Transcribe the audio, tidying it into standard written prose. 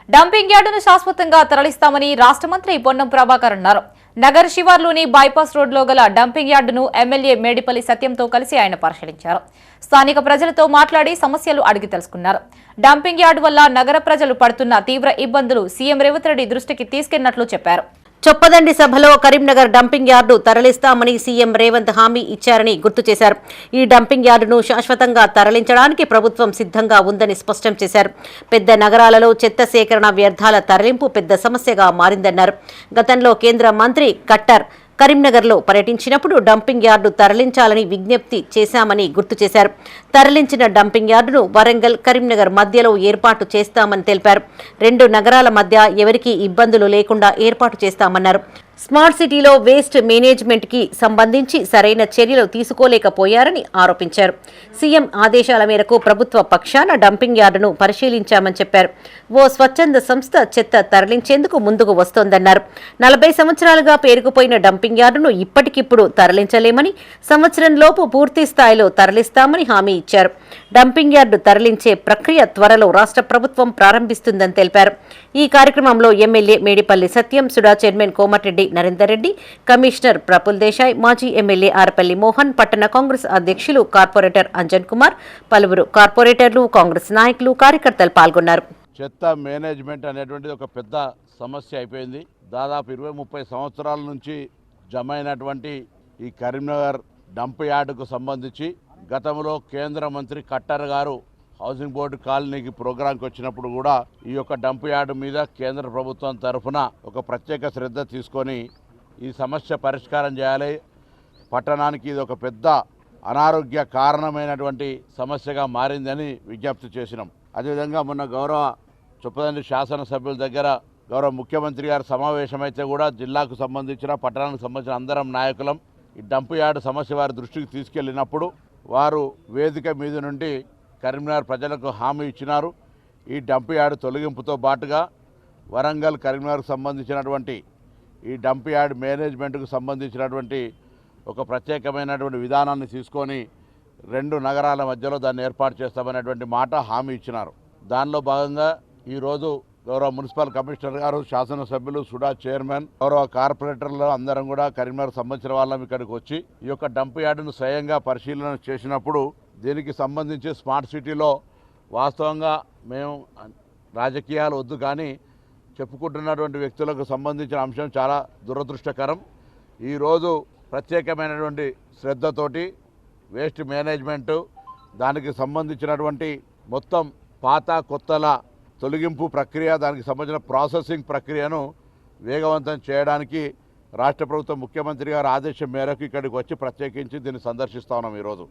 Dumping యార్డును శాశ్వతంగా తరలిస్తామని రాష్ట్ర మంత్రి పొన్నం ప్రభాకర్ అన్నారు. నగర్ శివార్లోని బైపాస్ రోడ్లో గల డంపింగ్ యార్డును ఎమ్మెల్యే మేడిపల్లి సత్యంతో కలిసి ఆయన పరిశీలించారు. స్థానిక ప్రజలతో మాట్లాడి సమస్యలు అడిగి తెలుసుకున్నారు. డంపింగ్ యార్డు వల్ల నగర ప్రజలు పడుతున్న తీవ్ర ఇబ్బందులు సీఎం రేవంత్ రెడ్డి దృష్టికి తీసుకెళ్లినట్లు చెప్పారు. చొప్పదండి సభలో కరీంనగర్ డంపింగ్ యార్డు తరలిస్తామని సీఎం రేవంత్ హామీ ఇచ్చారని గుర్తు చేశారు. ఈ డంపింగ్ యార్డును శాశ్వతంగా తరలించడానికి ప్రభుత్వం సిద్ధంగా ఉందని స్పష్టం చేశారు. పెద్ద నగరాలలో చెత్త సేకరణ వ్యర్థాల తరలింపు పెద్ద సమస్యగా మారిందన్నారు. గతంలో కేంద్ర మంత్రి కట్టర్ కరీంనగర్లో పర్యటించినప్పుడు డంపింగ్ యార్డు తరలించాలని విజ్ఞప్తి చేశామని గుర్తు చేశారు. తరలించిన డంపింగ్ యార్డును వరంగల్, కరీంనగర్ మధ్యలో ఏర్పాటు చేస్తామని తెలిపారు. రెండు నగరాల మధ్య ఎవరికీ ఇబ్బందులు లేకుండా ఏర్పాటు చేస్తామన్నారు. స్మార్ట్ సిటీలో వేస్ట్ మేనేజ్మెంట్ కి సంబంధించి సరైన చర్యలు తీసుకోలేకపోయారని ఆరోపించారు. సీఎం ఆదేశాల మేరకు ప్రభుత్వ పక్షాన డంపింగ్ యార్డును పరిశీలించామని చెప్పారు. ఓ స్వచ్ఛంద సంస్థ చెత్త తరలించేందుకు ముందుకు వస్తోందన్నారు. 40 సంవత్సరాలుగా పేరుకుపోయిన డంపింగ్ యార్డును ఇప్పటికిప్పుడు తరలించలేమని, సంవత్సరంలోపు పూర్తి స్థాయిలో తరలిస్తామని హామీ ఇచ్చారు. డంపింగ్ యార్డు తరలించే ప్రక్రియ త్వరలో రాష్ట్ర ప్రభుత్వం ప్రారంభిస్తుందని తెలిపారు. ఈ కార్యక్రమంలో ఎమ్మెల్యే మేడిపల్లి సత్యం, సుడా చైర్మన్ కోమటిరెడ్డి నరేందర్ రెడ్డి, కమిషనర్ ప్రఫుల్ దేశాయ్, మాజీ ఎమ్మెల్యే ఆరపల్లి మోహన్, పట్టణ కాంగ్రెస్ అధ్యక్షులు కార్పొరేటర్ అంజన్ కుమార్, పలువురు కార్పొరేటర్లు, కాంగ్రెస్ నాయకులు, కార్యకర్తలు పాల్గొన్నారు. చెత్త మేనేజ్మెంట్ అనేటువంటిది ఒక పెద్ద సమస్య అయిపోయింది. దాదాపు 20-30 సంవత్సరాల నుంచి జమ అయినటువంటి ఈ కరీంనగర్ డంప్ యార్డుకు సంబంధించి గతంలో కేంద్ర మంత్రి కట్టర్ గారు హౌసింగ్ బోర్డు కాలనీకి ప్రోగ్రాంకి వచ్చినప్పుడు కూడా ఈ యొక్క డంప్ యార్డు మీద కేంద్ర ప్రభుత్వం తరఫున ఒక ప్రత్యేక శ్రద్ధ తీసుకొని ఈ సమస్య పరిష్కారం చేయాలి, పట్టణానికి ఇది ఒక పెద్ద అనారోగ్య కారణమైనటువంటి సమస్యగా మారిందని విజ్ఞప్తి చేసినాం. అదేవిధంగా మొన్న గౌరవ చొప్పదండి శాసనసభ్యుల దగ్గర గౌరవ ముఖ్యమంత్రి గారు సమావేశమైతే కూడా జిల్లాకు సంబంధించిన, పట్టణానికి సంబంధించిన అందరం నాయకులం ఈ డంప్ యార్డు సమస్య వారి దృష్టికి తీసుకెళ్లినప్పుడు వారు వేదిక మీద నుండి కరీంనగర్ ప్రజలకు హామీ ఇచ్చినారు. ఈ డంప్ యార్డు తొలగింపుతో పాటుగా వరంగల్, కరీంనగర్కు సంబంధించినటువంటి ఈ డంప్ యార్డ్ మేనేజ్మెంట్కు సంబంధించినటువంటి ఒక ప్రత్యేకమైనటువంటి విధానాన్ని తీసుకొని రెండు నగరాల మధ్యలో దాన్ని ఏర్పాటు చేస్తామనేటువంటి మాట హామీ ఇచ్చినారు. దానిలో భాగంగా ఈరోజు గౌరవ మున్సిపల్ కమిషనర్ గారు, శాసనసభ్యులు, సుడా చైర్మన్, గౌరవ కార్పొరేటర్లు అందరం కూడా కరీంనగర్ సంబంధించిన వాళ్ళం ఇక్కడికి వచ్చి ఈ యొక్క డంప్ యార్డును స్వయంగా పరిశీలన చేసినప్పుడు దీనికి సంబంధించి స్మార్ట్ సిటీలో వాస్తవంగా మేము రాజకీయాలు వద్దు కానీ చెప్పుకుంటున్నటువంటి వ్యక్తులకు సంబంధించిన అంశం చాలా దురదృష్టకరం. ఈరోజు ప్రత్యేకమైనటువంటి శ్రద్ధతోటి వేస్ట్ మేనేజ్మెంటు, దానికి సంబంధించినటువంటి మొత్తం పాత కొత్తల తొలగింపు ప్రక్రియ, దానికి సంబంధించిన ప్రాసెసింగ్ ప్రక్రియను వేగవంతం చేయడానికి రాష్ట్ర ప్రభుత్వం ముఖ్యమంత్రి గారి ఆదేశం మేరకు ఇక్కడికి వచ్చి ప్రత్యేకించి దీన్ని సందర్శిస్తా ఉన్నాం ఈరోజు.